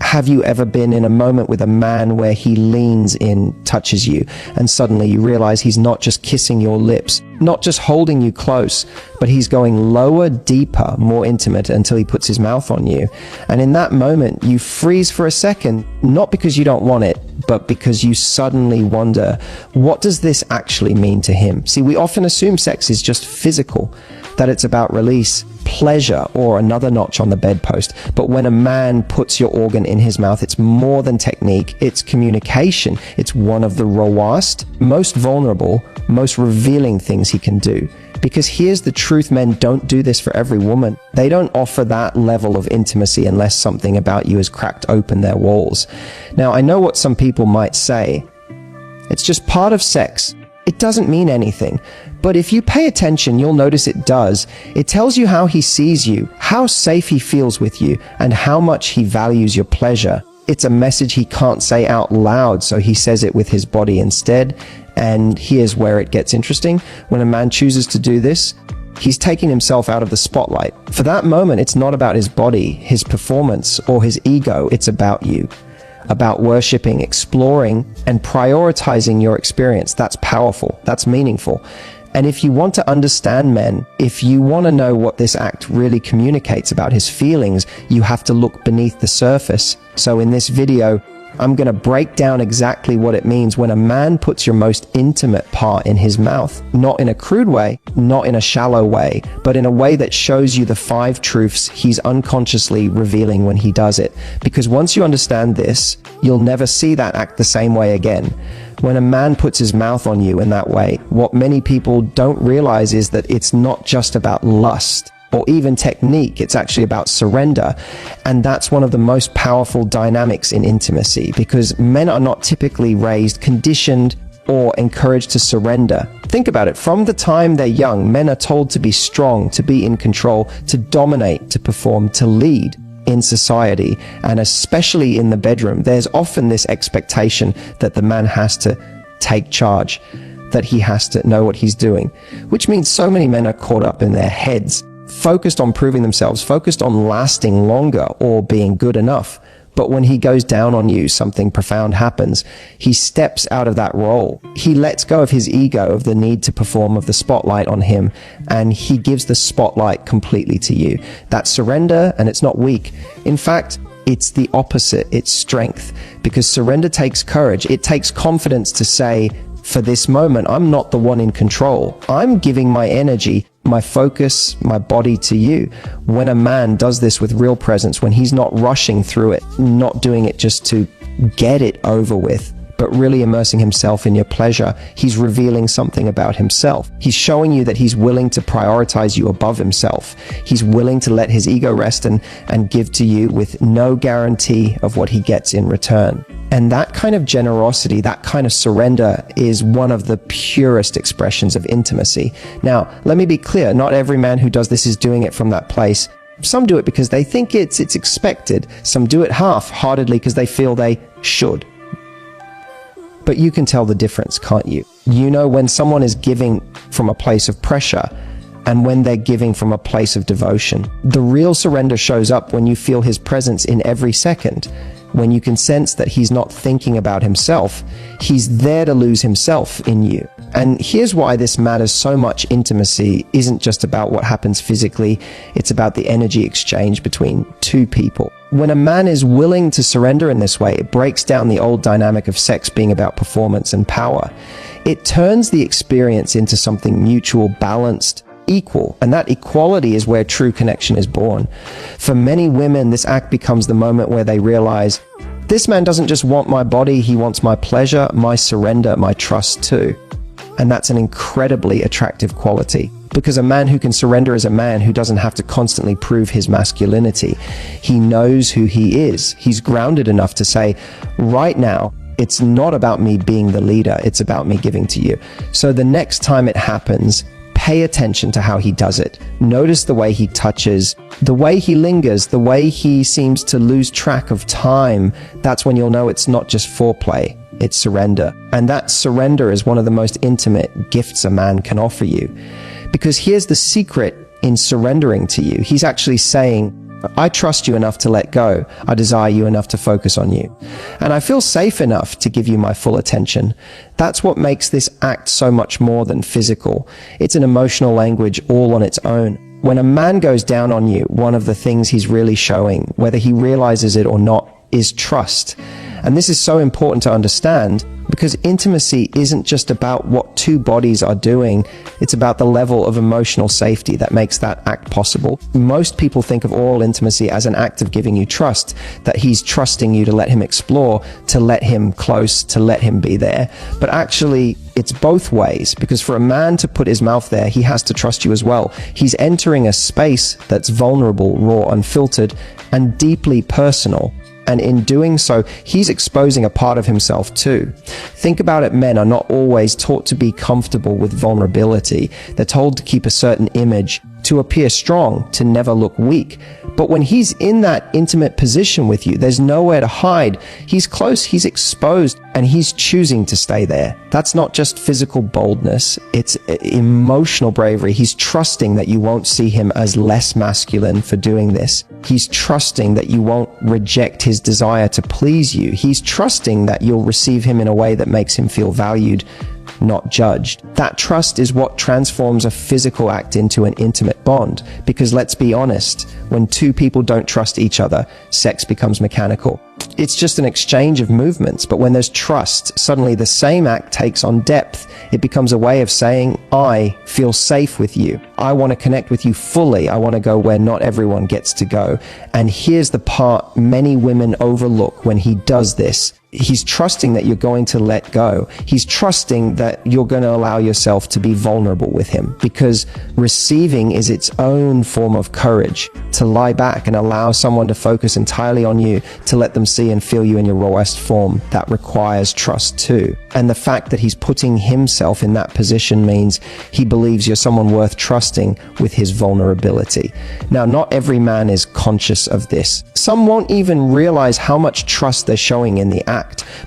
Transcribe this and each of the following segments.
have you ever been in a moment with a man where he leans in, touches you, and suddenly you realize he's not just kissing your lips, not just holding you close, but he's going lower, deeper, more intimate until he puts his mouth on you. And in that moment, you freeze for a second, not because you don't want it, but because you suddenly wonder, what does this actually mean to him? See, we often assume sex is just physical, that it's about release, pleasure, or another notch on the bedpost. But when a man puts your organ in his mouth, it's more than technique, it's communication. It's one of the rawest, most vulnerable, most revealing things he can do. Because here's the truth, men don't do this for every woman. They don't offer that level of intimacy unless something about you has cracked open their walls. Now, I know what some people might say. It's just part of sex. It doesn't mean anything. But if you pay attention, you'll notice it does. It tells you how he sees you, how safe he feels with you, and how much he values your pleasure. It's a message he can't say out loud, so he says it with his body instead. And here's where it gets interesting. When a man chooses to do this, he's taking himself out of the spotlight. For that moment, it's not about his body, his performance, or his ego. It's about you. About worshipping, exploring, and prioritizing your experience. That's powerful. That's meaningful. And if you want to understand men, if you want to know what this act really communicates about his feelings, you have to look beneath the surface. So in this video, I'm going to break down exactly what it means when a man puts your most intimate part in his mouth. Not in a crude way, not in a shallow way, but in a way that shows you the 5 truths he's unconsciously revealing when he does it. Because once you understand this, you'll never see that act the same way again. When a man puts his mouth on you in that way, what many people don't realize is that it's not just about lust or even technique, it's actually about surrender. And that's one of the most powerful dynamics in intimacy, because men are not typically raised, conditioned, or encouraged to surrender. Think about it. From the time they're young, men are told to be strong, to be in control, to dominate, to perform, to lead in society, and especially in the bedroom. There's often this expectation that the man has to take charge, that he has to know what he's doing, which means so many men are caught up in their heads, focused on proving themselves, focused on lasting longer or being good enough. But when he goes down on you, something profound happens. He steps out of that role. He lets go of his ego, of the need to perform, of the spotlight on him, and he gives the spotlight completely to you. That's surrender, and it's not weak. In fact, it's the opposite. It's strength, because surrender takes courage. It takes confidence to say, for this moment, I'm not the one in control. I'm giving my energy, my focus, my body to you. When a man does this with real presence, when he's not rushing through it, not doing it just to get it over with, but really immersing himself in your pleasure, he's revealing something about himself. He's showing you that he's willing to prioritize you above himself. He's willing to let his ego rest and give to you with no guarantee of what he gets in return. And that kind of generosity, that kind of surrender is one of the purest expressions of intimacy. Now, let me be clear, not every man who does this is doing it from that place. Some do it because they think it's expected. Some do it half-heartedly because they feel they should. But you can tell the difference, can't you? You know when someone is giving from a place of pressure and when they're giving from a place of devotion. The real surrender shows up when you feel his presence in every second, when you can sense that he's not thinking about himself. He's there to lose himself in you. And here's why this matters so much. Intimacy isn't just about what happens physically, it's about the energy exchange between two people. When a man is willing to surrender in this way, it breaks down the old dynamic of sex being about performance and power. It turns the experience into something mutual, balanced, equal, and that equality is where true connection is born. For many women, this act becomes the moment where they realize, this man doesn't just want my body, he wants my pleasure, my surrender, my trust too. And that's an incredibly attractive quality, because a man who can surrender is a man who doesn't have to constantly prove his masculinity. He knows who he is. He's grounded enough to say, right now, it's not about me being the leader, it's about me giving to you. So the next time it happens, pay attention to how he does it. Notice the way he touches, the way he lingers, the way he seems to lose track of time. That's when you'll know it's not just foreplay, it's surrender. And that surrender is one of the most intimate gifts a man can offer you. Because here's the secret in surrendering to you. He's actually saying, I trust you enough to let go. I desire you enough to focus on you. And I feel safe enough to give you my full attention. That's what makes this act so much more than physical. It's an emotional language all on its own. When a man goes down on you, one of the things he's really showing, whether he realizes it or not, is trust. And this is so important to understand because intimacy isn't just about what two bodies are doing. It's about the level of emotional safety that makes that act possible. Most people think of oral intimacy as an act of giving you trust, that he's trusting you to let him explore, to let him close, to let him be there. But actually, it's both ways, because for a man to put his mouth there, he has to trust you as well. He's entering a space that's vulnerable, raw, unfiltered, and deeply personal. And in doing so, he's exposing a part of himself too. Think about it, men are not always taught to be comfortable with vulnerability. They're told to keep a certain image, to appear strong, to never look weak. But when he's in that intimate position with you, there's nowhere to hide. He's close, he's exposed, and he's choosing to stay there. That's not just physical boldness, it's emotional bravery. He's trusting that you won't see him as less masculine for doing this. He's trusting that you won't reject his desire to please you. He's trusting that you'll receive him in a way that makes him feel valued, not judged. That trust is what transforms a physical act into an intimate bond. Because let's be honest, when two people don't trust each other, sex becomes mechanical. It's just an exchange of movements, but when there's trust, suddenly the same act takes on depth. It becomes a way of saying, I feel safe with you. I want to connect with you fully. I want to go where not everyone gets to go. And here's the part many women overlook when he does this. He's trusting that you're going to let go. He's trusting that you're going to allow yourself to be vulnerable with him, because receiving is its own form of courage. To lie back and allow someone to focus entirely on you, to let them see and feel you in your rawest form, that requires trust too. And the fact that he's putting himself in that position means he believes you're someone worth trusting with his vulnerability. Now, not every man is conscious of this. Some won't even realize how much trust they're showing in the act.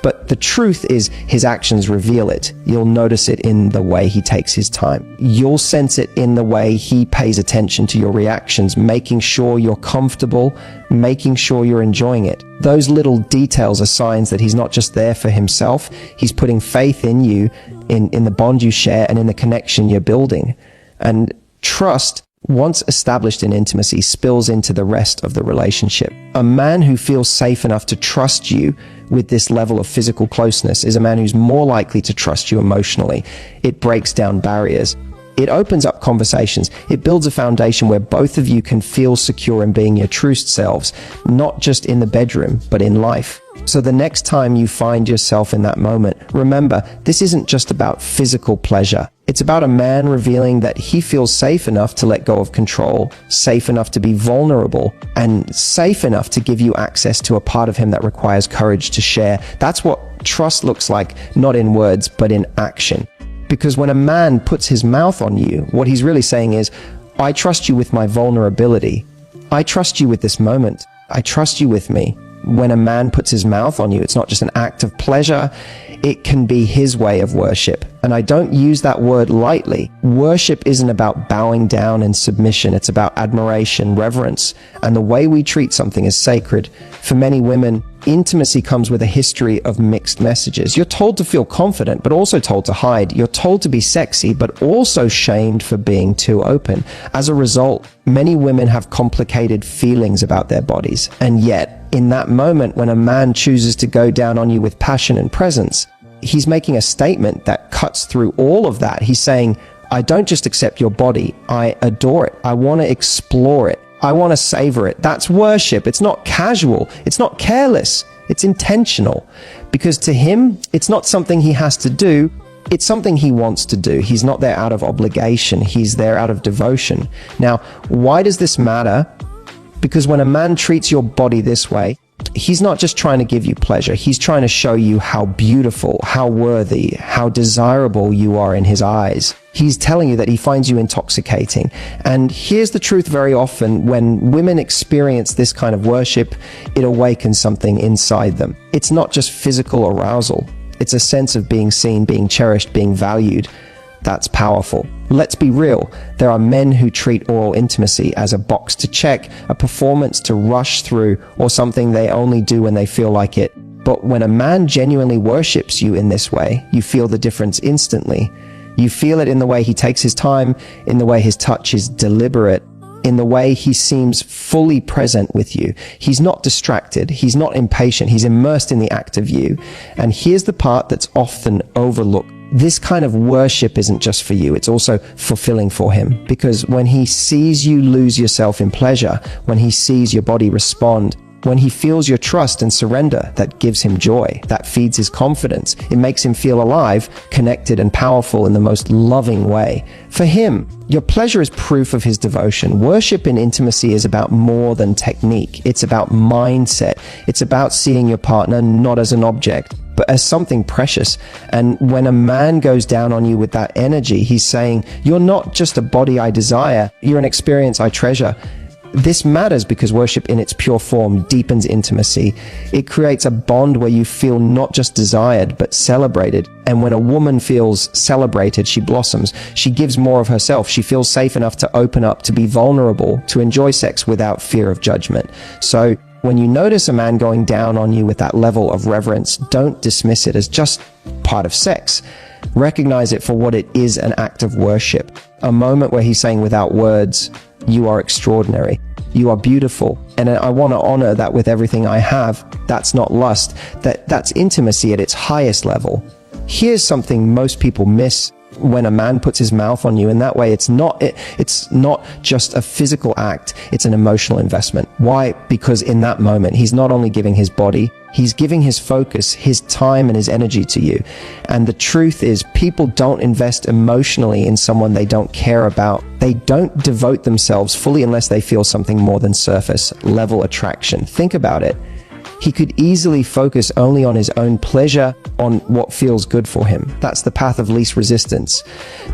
But the truth is, his actions reveal it. You'll notice it in the way he takes his time. You'll sense it in the way he pays attention to your reactions, making sure you're comfortable, making sure you're enjoying it. Those little details are signs that he's not just there for himself, he's putting faith in you, in the bond you share, and in the connection you're building. And trust, once established in intimacy, spills into the rest of the relationship. A man who feels safe enough to trust you with this level of physical closeness is a man who's more likely to trust you emotionally. It breaks down barriers. It opens up conversations. It builds a foundation where both of you can feel secure in being your truest selves, not just in the bedroom, but in life. So the next time you find yourself in that moment, remember, this isn't just about physical pleasure. It's about a man revealing that he feels safe enough to let go of control, safe enough to be vulnerable, and safe enough to give you access to a part of him that requires courage to share. That's what trust looks like, not in words, but in action. Because when a man puts his mouth on you, what he's really saying is, I trust you with my vulnerability. I trust you with this moment. I trust you with me. When a man puts his mouth on you, it's not just an act of pleasure, it can be his way of worship. And I don't use that word lightly. Worship isn't about bowing down in submission. It's about admiration, reverence, and the way we treat something is sacred. For many women, intimacy comes with a history of mixed messages. You're told to feel confident, but also told to hide. You're told to be sexy, but also shamed for being too open. As a result, many women have complicated feelings about their bodies. And yet, in that moment when a man chooses to go down on you with passion and presence, he's making a statement that cuts through all of that. He's saying, I don't just accept your body, I adore it. I want to explore it. I want to savor it. That's worship. It's not casual. It's not careless. It's intentional. Because to him, it's not something he has to do. It's something he wants to do. He's not there out of obligation. He's there out of devotion. Now, why does this matter? Because when a man treats your body this way, he's not just trying to give you pleasure. He's trying to show you how beautiful, how worthy, how desirable you are in his eyes. He's telling you that he finds you intoxicating. And here's the truth: very often when women experience this kind of worship, it awakens something inside them. It's not just physical arousal. It's a sense of being seen, being cherished, being valued. That's powerful. Let's be real. There are men who treat oral intimacy as a box to check, a performance to rush through, or something they only do when they feel like it. But when a man genuinely worships you in this way, you feel the difference instantly. You feel it in the way he takes his time, in the way his touch is deliberate, in the way he seems fully present with you. He's not distracted. He's not impatient. He's immersed in the act of you. And here's the part that's often overlooked. This kind of worship isn't just for you. It's also fulfilling for him. Because when he sees you lose yourself in pleasure, when he sees your body respond, when he feels your trust and surrender, that gives him joy. That feeds his confidence. It makes him feel alive, connected, and powerful in the most loving way. For him, your pleasure is proof of his devotion. Worship in intimacy is about more than technique. It's about mindset. It's about seeing your partner not as an object, but as something precious. And when a man goes down on you with that energy, he's saying, you're not just a body I desire, you're an experience I treasure. This matters because worship in its pure form deepens intimacy. It creates a bond where you feel not just desired, but celebrated. And when a woman feels celebrated, she blossoms. She gives more of herself. She feels safe enough to open up, to be vulnerable, to enjoy sex without fear of judgment. So when you notice a man going down on you with that level of reverence, don't dismiss it as just part of sex. Recognize it for what it is, an act of worship. A moment where he's saying without words, you are extraordinary. You are beautiful. And I want to honor that with everything I have. That's not lust. That's intimacy at its highest level. Here's something most people miss when a man puts his mouth on you in that way. It's not just a physical act. It's an emotional investment. Why? Because in that moment, he's not only giving his body, he's giving his focus, his time, and his energy to you. And the truth is, people don't invest emotionally in someone they don't care about. They don't devote themselves fully unless they feel something more than surface level attraction. Think about it. He could easily focus only on his own pleasure, on what feels good for him. That's the path of least resistance.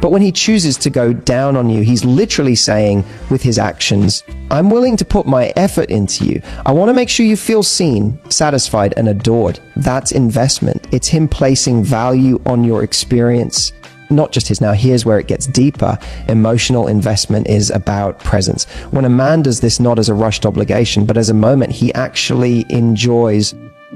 But when he chooses to go down on you, he's literally saying with his actions, I'm willing to put my effort into you. I want to make sure you feel seen, satisfied, and adored. That's investment. It's him placing value on your experience. Not just his. Now, here's where it gets deeper. Emotional investment is about presence. When a man does this not as a rushed obligation, but as a moment he actually enjoys,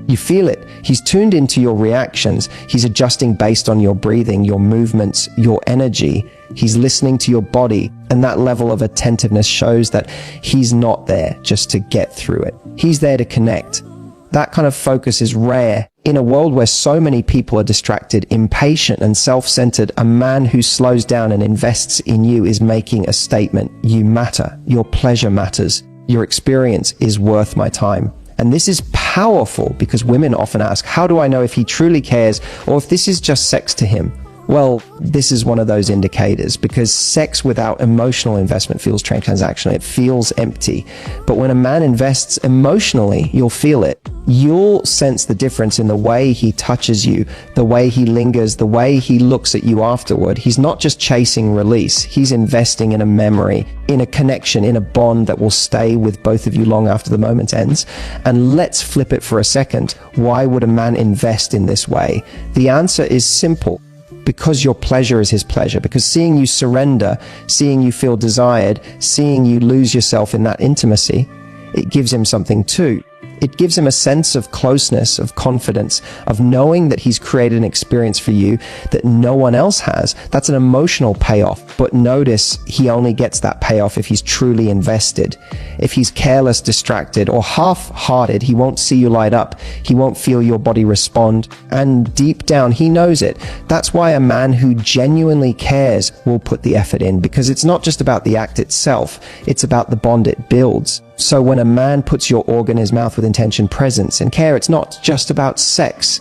you feel it. He's tuned into your reactions. He's adjusting based on your breathing, your movements, your energy. He's listening to your body. And that level of attentiveness shows that he's not there just to get through it. He's there to connect. That kind of focus is rare. In a world where so many people are distracted, impatient, and self-centered, a man who slows down and invests in you is making a statement. You matter. Your pleasure matters. Your experience is worth my time. And this is powerful because women often ask, how do I know if he truly cares or if this is just sex to him? Well, this is one of those indicators because sex without emotional investment feels transactional. It feels empty. But when a man invests emotionally, you'll feel it. You'll sense the difference in the way he touches you, the way he lingers, the way he looks at you afterward. He's not just chasing release. He's investing in a memory, in a connection, in a bond that will stay with both of you long after the moment ends. And let's flip it for a second. Why would a man invest in this way? The answer is simple. Because your pleasure is his pleasure, because seeing you surrender, seeing you feel desired, seeing you lose yourself in that intimacy, it gives him something too. It gives him a sense of closeness, of confidence, of knowing that he's created an experience for you that no one else has. That's an emotional payoff. But notice he only gets that payoff if he's truly invested. If he's careless, distracted, or half-hearted, he won't see you light up. He won't feel your body respond. And deep down, he knows it. That's why a man who genuinely cares will put the effort in, because it's not just about the act itself. It's about the bond it builds. So when a man puts your organ in his mouth with intention, presence, and care, it's not just about sex.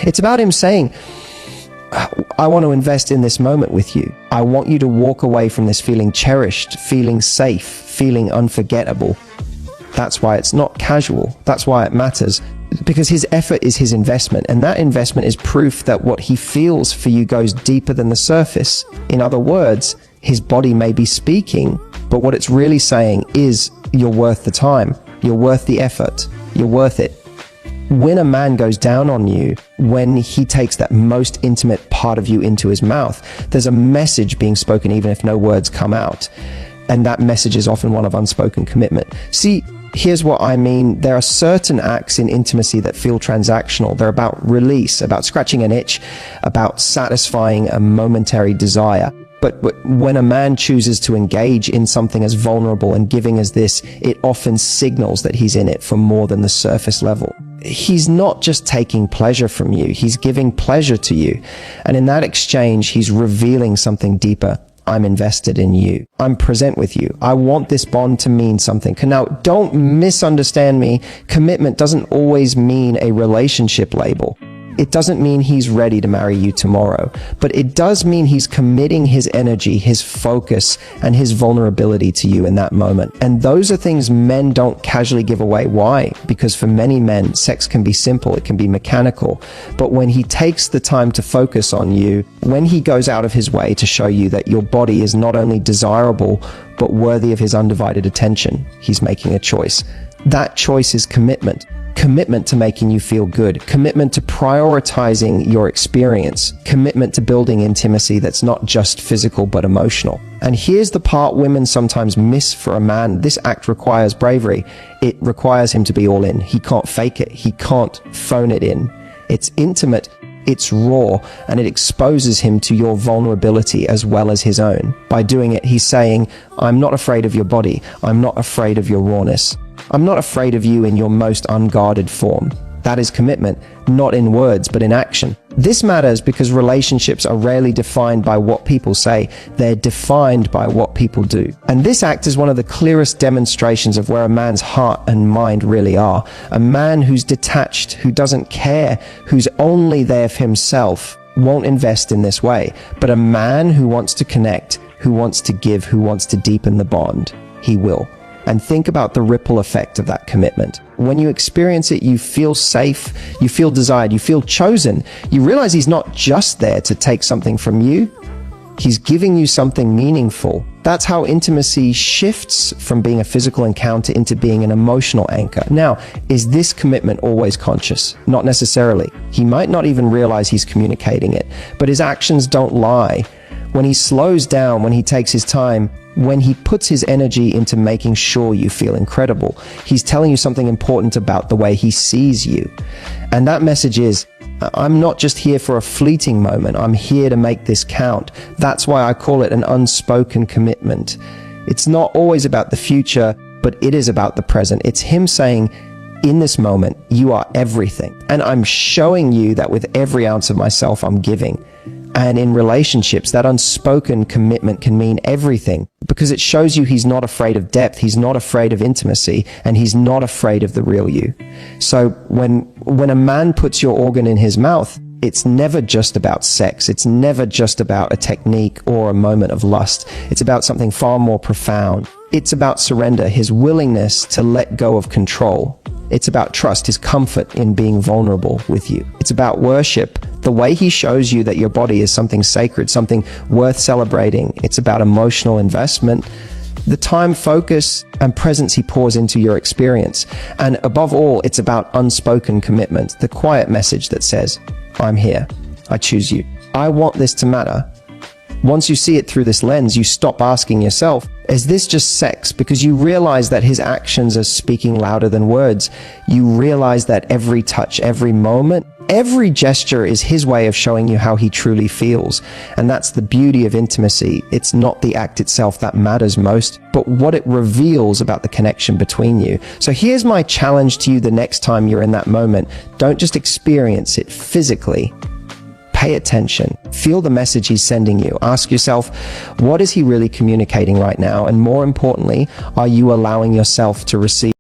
It's about him saying, I want to invest in this moment with you. I want you to walk away from this feeling cherished, feeling safe, feeling unforgettable. That's why it's not casual. That's why it matters. Because his effort is his investment, and that investment is proof that what he feels for you goes deeper than the surface. In other words, his body may be speaking, but what it's really saying is, you're worth the time. You're worth the effort. You're worth it. When a man goes down on you, when he takes that most intimate part of you into his mouth, there's a message being spoken even if no words come out. And that message is often one of unspoken commitment. See, here's what I mean. There are certain acts in intimacy that feel transactional. They're about release, about scratching an itch, about satisfying a momentary desire. But when a man chooses to engage in something as vulnerable and giving as this, it often signals that he's in it for more than the surface level. He's not just taking pleasure from you, he's giving pleasure to you. And in that exchange, he's revealing something deeper. I'm invested in you. I'm present with you. I want this bond to mean something. Now, don't misunderstand me. Commitment doesn't always mean a relationship label. It doesn't mean he's ready to marry you tomorrow, but it does mean he's committing his energy, his focus, and his vulnerability to you in that moment. And those are things men don't casually give away. Why? Because for many men, sex can be simple, it can be mechanical. But when he takes the time to focus on you, when he goes out of his way to show you that your body is not only desirable, but worthy of his undivided attention, he's making a choice. That choice is commitment. Commitment to making you feel good, commitment to prioritizing your experience, commitment to building intimacy that's not just physical but emotional. And here's the part women sometimes miss for a man. This act requires bravery. It requires him to be all in. He can't fake it. He can't phone it in. It's intimate, it's raw, and it exposes him to your vulnerability as well as his own. By doing it, he's saying, I'm not afraid of your body. I'm not afraid of your rawness. I'm not afraid of you in your most unguarded form. That is commitment, not in words, but in action. This matters because relationships are rarely defined by what people say. They're defined by what people do. And this act is one of the clearest demonstrations of where a man's heart and mind really are. A man who's detached, who doesn't care, who's only there for himself, won't invest in this way. But a man who wants to connect, who wants to give, who wants to deepen the bond, he will. And think about the ripple effect of that commitment. When you experience it, you feel safe, you feel desired, you feel chosen. You realize he's not just there to take something from you. He's giving you something meaningful. That's how intimacy shifts from being a physical encounter into being an emotional anchor. Now, is this commitment always conscious? Not necessarily. He might not even realize he's communicating it, but his actions don't lie. When he slows down, when he takes his time, when he puts his energy into making sure you feel incredible, he's telling you something important about the way he sees you. And that message is, I'm not just here for a fleeting moment, I'm here to make this count. That's why I call it an unspoken commitment. It's not always about the future, but it is about the present. It's him saying, in this moment, you are everything. And I'm showing you that with every ounce of myself I'm giving. And in relationships, that unspoken commitment can mean everything because it shows you he's not afraid of depth, he's not afraid of intimacy, and he's not afraid of the real you. So when a man puts your organ in his mouth, it's never just about sex. It's never just about a technique or a moment of lust. It's about something far more profound. It's about surrender, his willingness to let go of control. It's about trust, his comfort in being vulnerable with you. It's about worship, the way he shows you that your body is something sacred, something worth celebrating. It's about emotional investment, the time, focus, and presence he pours into your experience. And above all, it's about unspoken commitment, the quiet message that says, I'm here, I choose you, I want this to matter. Once you see it through this lens, you stop asking yourself, is this just sex? Because you realize that his actions are speaking louder than words. You realize that every touch, every moment, every gesture is his way of showing you how he truly feels. And that's the beauty of intimacy. It's not the act itself that matters most, but what it reveals about the connection between you. So here's my challenge to you the next time you're in that moment. Don't just experience it physically. Pay attention. Feel the message he's sending you. Ask yourself, what is he really communicating right now? And more importantly, are you allowing yourself to receive